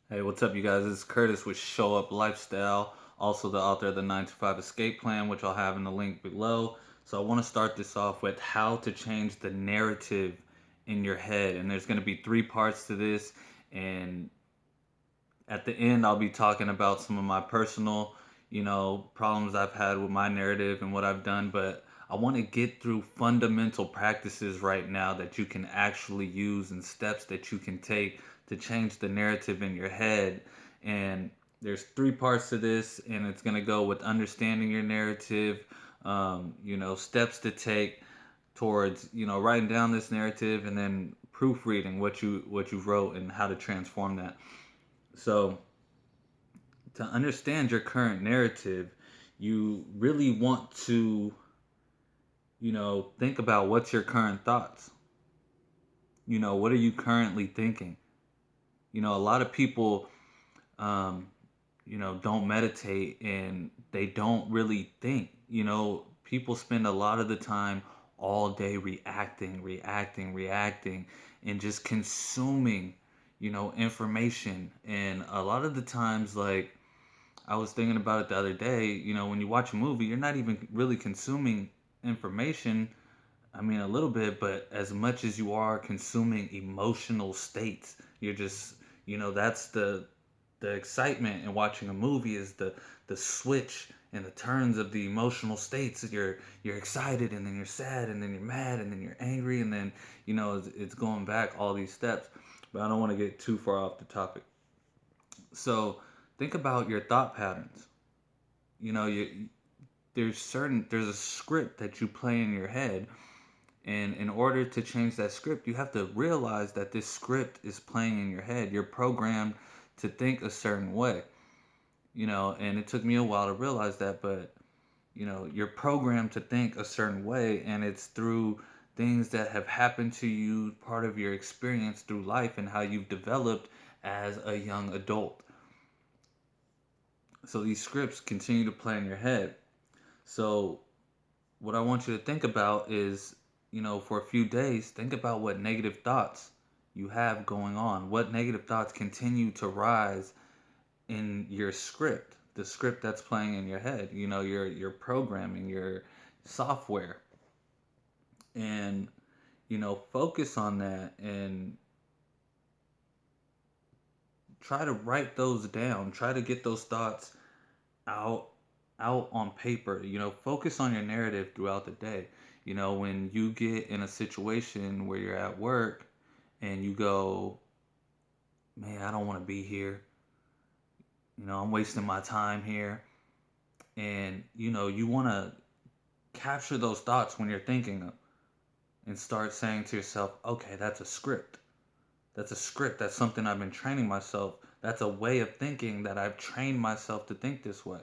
Hey, what's up, you guys? This is Curtis with Show Up Lifestyle, also the author of the 9 to 5 Escape Plan, which I'll have in the link below. So, I want to start this off with how to change the narrative in your head. And there's going to be three parts to this. And at the end, I'll be talking about some of my personal, problems I've had with my narrative and what I've done. But I want to get through fundamental practices right now that you can actually use and steps that you can take to change the narrative in your head. And there's three parts to this, and it's going to go with understanding your narrative, steps to take towards, writing down this narrative, and then proofreading what you wrote and how to transform that. So to understand your current narrative, you really want to, think about what's your current thoughts. What are you currently thinking? A lot of people, um, don't meditate and they don't really think. People spend a lot of the time all day reacting, and just consuming, information. And a lot of the times, like, I was thinking about it the other day. When you watch a movie, you're not even really consuming information. I mean, a little bit, but as much as you are consuming emotional states, you're just, that's the excitement in watching a movie is the switch and the turns of the emotional states. You're excited, and then you're sad, and then you're mad, and then you're angry, and then it's going back all these steps. But I don't want to get too far off the topic. So think about your thought patterns. You know, you there's a script that you play in your head, and in order to change that script, you have to realize that this script is playing in your head. You're programmed to think a certain way. And it took me a while to realize that, but you're programmed to think a certain way, and it's through things that have happened to you, part of your experience through life and how you've developed as a young adult. So these scripts continue to play in your head. So what I want you to think about is, for a few days, think about what negative thoughts you have going on. What negative thoughts continue to rise in your script, the script that's playing in your head, your programming, your software. And, focus on that and try to write those down. Try to get those thoughts out out on paper. Focus on your narrative throughout the day. When you get in a situation where you're at work and you go, man, I don't want to be here. I'm wasting my time here. And you want to capture those thoughts when you're thinking them, and start saying to yourself, okay, that's a script. That's a script. That's something I've been training myself. That's a way of thinking that I've trained myself to think this way.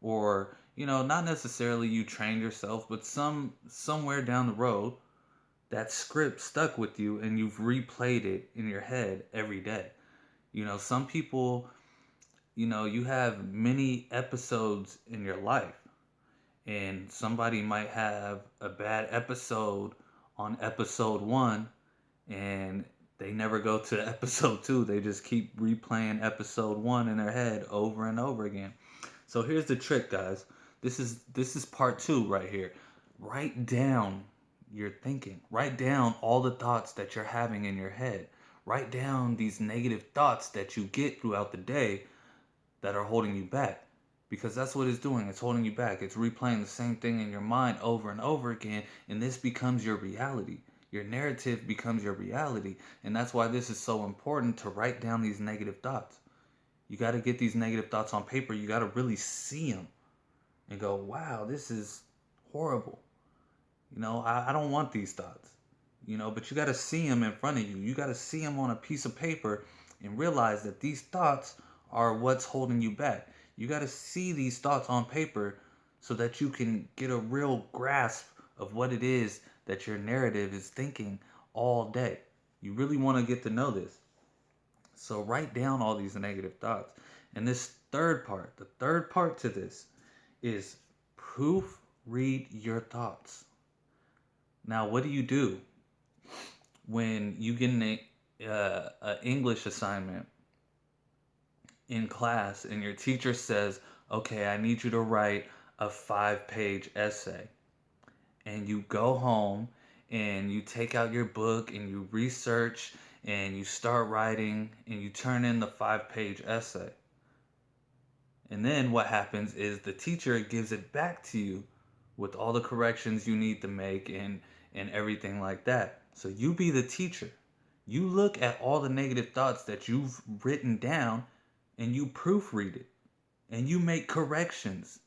Or, not necessarily you trained yourself, but somewhere down the road, that script stuck with you and you've replayed it in your head every day. Some people, you have many episodes in your life, and somebody might have a bad episode on episode 1, and they never go to episode 2. They just keep replaying episode 1 in their head over and over again. So here's the trick, guys. This is part 2 right here. Write down your thinking. Write down all the thoughts that you're having in your head. Write down these negative thoughts that you get throughout the day that are holding you back, because that's what it's doing. It's holding you back. It's replaying the same thing in your mind over and over again, and this becomes your reality. Your narrative becomes your reality, and that's why this is so important to write down these negative thoughts. You got to get these negative thoughts on paper. You got to really see them and go, wow, this is horrible. I don't want these thoughts. But you got to see them in front of you. You got to see them on a piece of paper and realize that these thoughts are what's holding you back. You got to see these thoughts on paper so that you can get a real grasp of what it is that your narrative is thinking all day. You really want to get to know this. So write down all these negative thoughts. And this the third part to this is proofread your thoughts. Now, what do you do when you get an English assignment in class and your teacher says, okay, I need you to write a 5-page essay. And you go home and you take out your book and you research and you start writing and you turn in the 5-page essay. And then what happens is the teacher gives it back to you with all the corrections you need to make and everything like that. So you be the teacher. You look at all the negative thoughts that you've written down and you proofread it and you make corrections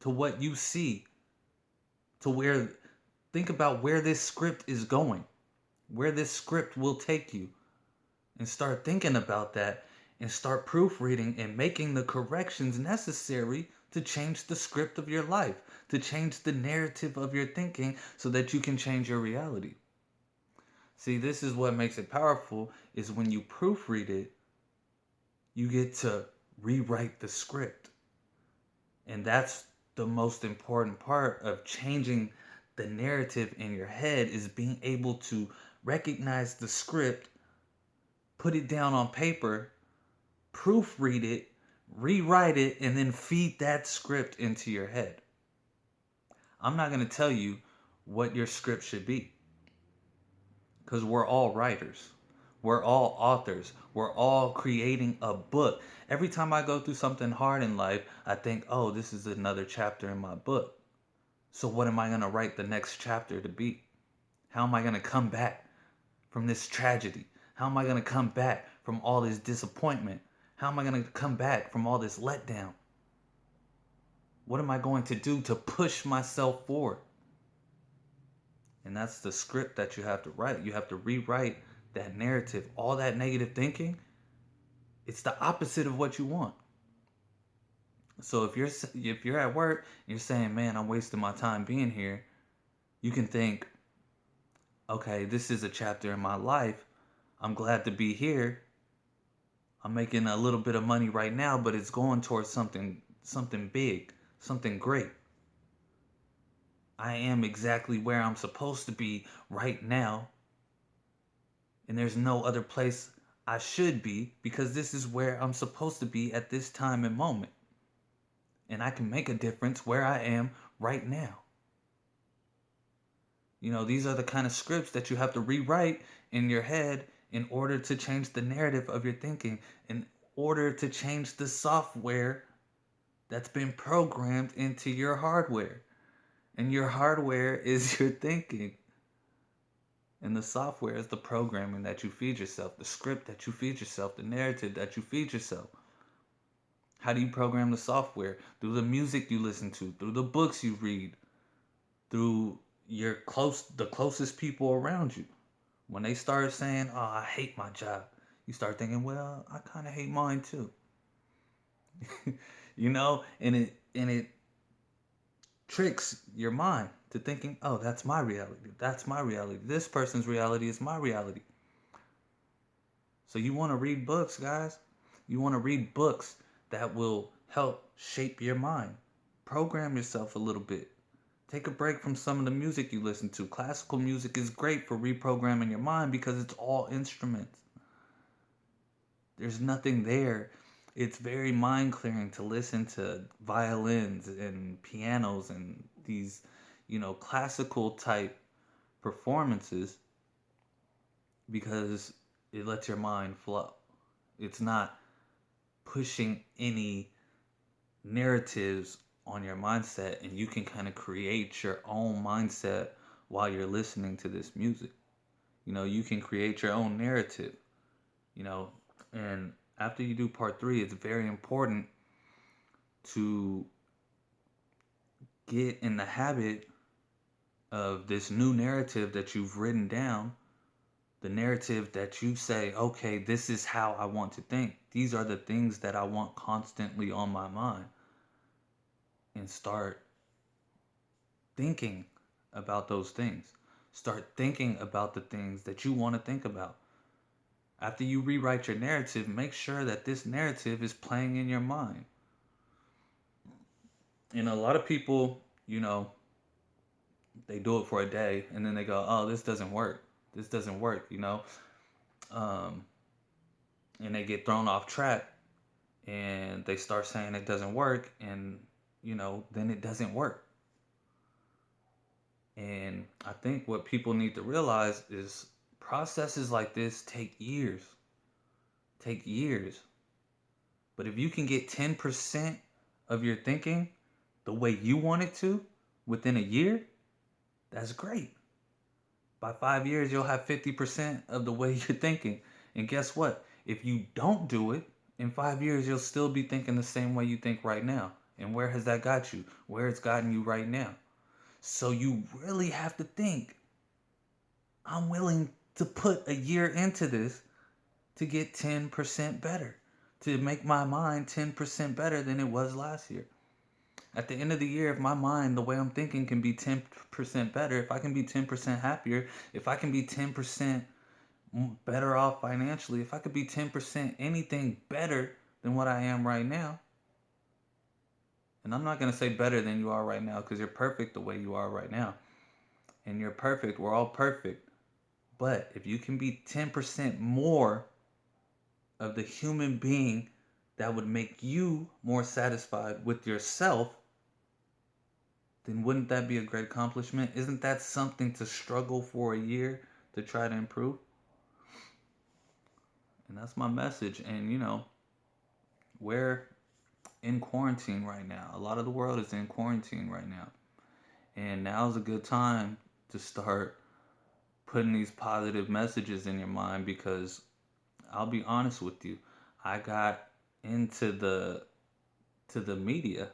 to what you see, to where, think about where this script is going, where this script will take you, and start thinking about that and start proofreading and making the corrections necessary to change the script of your life, to change the narrative of your thinking so that you can change your reality. See, this is what makes it powerful, is when you proofread it, you get to rewrite the script. And that's the most important part of changing the narrative in your head, is being able to recognize the script, put it down on paper, proofread it, rewrite it, and then feed that script into your head. I'm not going to tell you what your script should be, because we're all writers. We're all authors. We're all creating a book. Every time I go through something hard in life, I think, oh, this is another chapter in my book. So what am I going to write the next chapter to be? How am I going to come back from this tragedy? How am I going to come back from all this disappointment? How am I going to come back from all this letdown? What am I going to do to push myself forward? And that's the script that you have to write. You have to rewrite that narrative. All that negative thinking, it's the opposite of what you want. So if you're at work and you're saying, man, I'm wasting my time being here, you can think, okay, this is a chapter in my life. I'm glad to be here. I'm making a little bit of money right now, but it's going towards something big, something great. I am exactly where I'm supposed to be right now. And there's no other place I should be, because this is where I'm supposed to be at this time and moment. And I can make a difference where I am right now. You know, these are the kind of scripts that you have to rewrite in your head in order to change the narrative of your thinking, in order to change the software that's been programmed into your hardware. And your hardware is your thinking. And the software is the programming that you feed yourself, the script that you feed yourself, the narrative that you feed yourself. How do you program the software? Through the music you listen to, through the books you read, through the closest people around you. When they start saying, "Oh, I hate my job," you start thinking, "Well, I kind of hate mine too." You know, and it tricks your mind to thinking, "Oh, that's my reality. That's my reality. This person's reality is my reality." So you want to read books, guys? You want to read books that will help shape your mind. Program yourself a little bit. Take a break from some of the music you listen to. Classical music is great for reprogramming your mind because it's all instruments. There's nothing there. It's very mind clearing to listen to violins and pianos and these, classical type performances, because it lets your mind flow. It's not pushing any narratives on your mindset, and you can kind of create your own mindset while you're listening to this music. You can create your own narrative, you know, and after you do part 3, it's very important to get in the habit of this new narrative that you've written down, the narrative that you say, okay, this is how I want to think. These are the things that I want constantly on my mind. And start thinking about those things. Start thinking about the things that you want to think about. After you rewrite your narrative, make sure that this narrative is playing in your mind. And a lot of people, they do it for a day and then they go, oh, this doesn't work. This doesn't work, um, and they get thrown off track and they start saying it doesn't work, and then it doesn't work. And I think what people need to realize is processes like this take years. But if you can get 10% of your thinking the way you want it to within a year, that's great. By 5 years, you'll have 50% of the way you're thinking. And guess what? If you don't do it, in 5 years, you'll still be thinking the same way you think right now. And where has that got you? Where it's gotten you right now. So you really have to think, I'm willing to put a year into this to get 10% better, to make my mind 10% better than it was last year. At the end of the year, if my mind, the way I'm thinking, can be 10% better, if I can be 10% happier, if I can be 10% better off financially, if I could be 10% anything better than what I am right now, and I'm not going to say better than you are right now because you're perfect the way you are right now. And you're perfect. We're all perfect. But if you can be 10% more of the human being that would make you more satisfied with yourself, then wouldn't that be a great accomplishment? Isn't that something to struggle for a year to try to improve? And that's my message. And we're in quarantine right now. A lot of the world is in quarantine right now. And now's a good time to start putting these positive messages in your mind, because I'll be honest with you, I got into the media,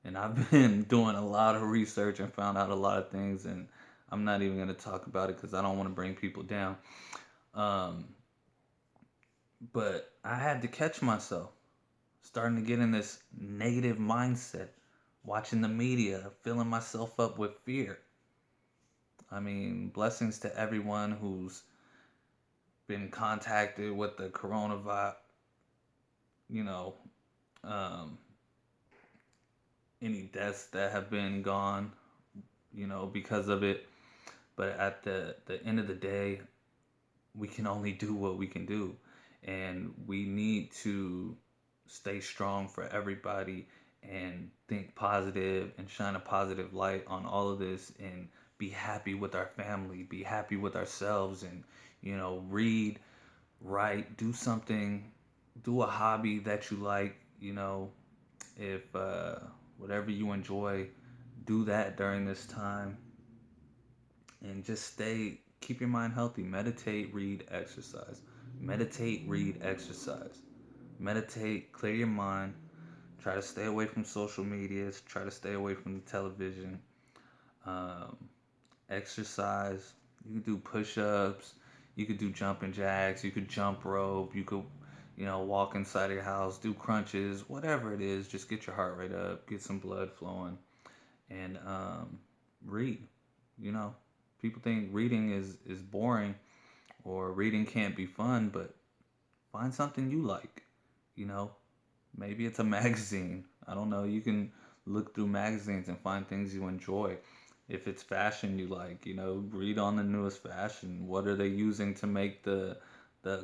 and I've been doing a lot of research and found out a lot of things, and I'm not even going to talk about it because I don't want to bring people down. Um, but I had to catch myself starting to get in this negative mindset, watching the media, filling myself up with fear. I mean, blessings to everyone who's been contacted with the coronavirus, you know, um, any deaths that have been gone, because of it. But at the end of the day, we can only do what we can do. And we need to stay strong for everybody and think positive and shine a positive light on all of this, and be happy with our family, be happy with ourselves, and read, write, do something, do a hobby that you like, if whatever you enjoy, do that during this time, and just keep your mind healthy. Meditate, read, exercise. Meditate, read, exercise. Meditate, clear your mind. Try to stay away from social medias. Try to stay away from the television. Um, Exercise. You can do push-ups. You could do jumping jacks. You could jump rope. You could, walk inside of your house, do crunches, whatever it is. Just get your heart rate up, get some blood flowing, and read. You know, people think reading is boring, or reading can't be fun, but find something you like. You know, maybe it's a magazine. I don't know. You can look through magazines and find things you enjoy. If it's fashion you like, read on the newest fashion. What are they using to make the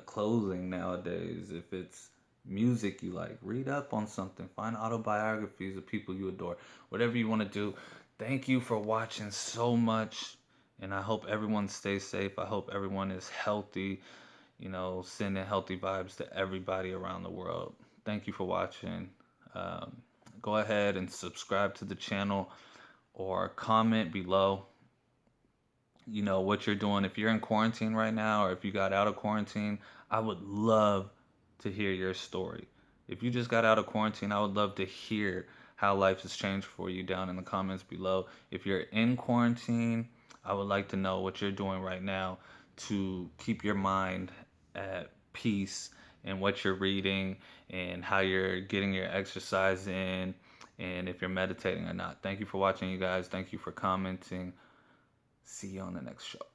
clothing nowadays? If it's music you like, read up on something. Find autobiographies of people you adore. Whatever you want to do. Thank you for watching so much, and I hope everyone stays safe. I hope everyone is healthy. Sending healthy vibes to everybody around the world. Thank you for watching. Um, Go ahead and subscribe to the channel, or comment below, what you're doing. If you're in quarantine right now, or if you got out of quarantine, I would love to hear your story. If you just got out of quarantine, I would love to hear how life has changed for you down in the comments below. If you're in quarantine, I would like to know what you're doing right now to keep your mind at peace, and what you're reading, and how you're getting your exercise in, and if you're meditating or not. Thank you for watching, you guys. Thank you for commenting. See you on the next show.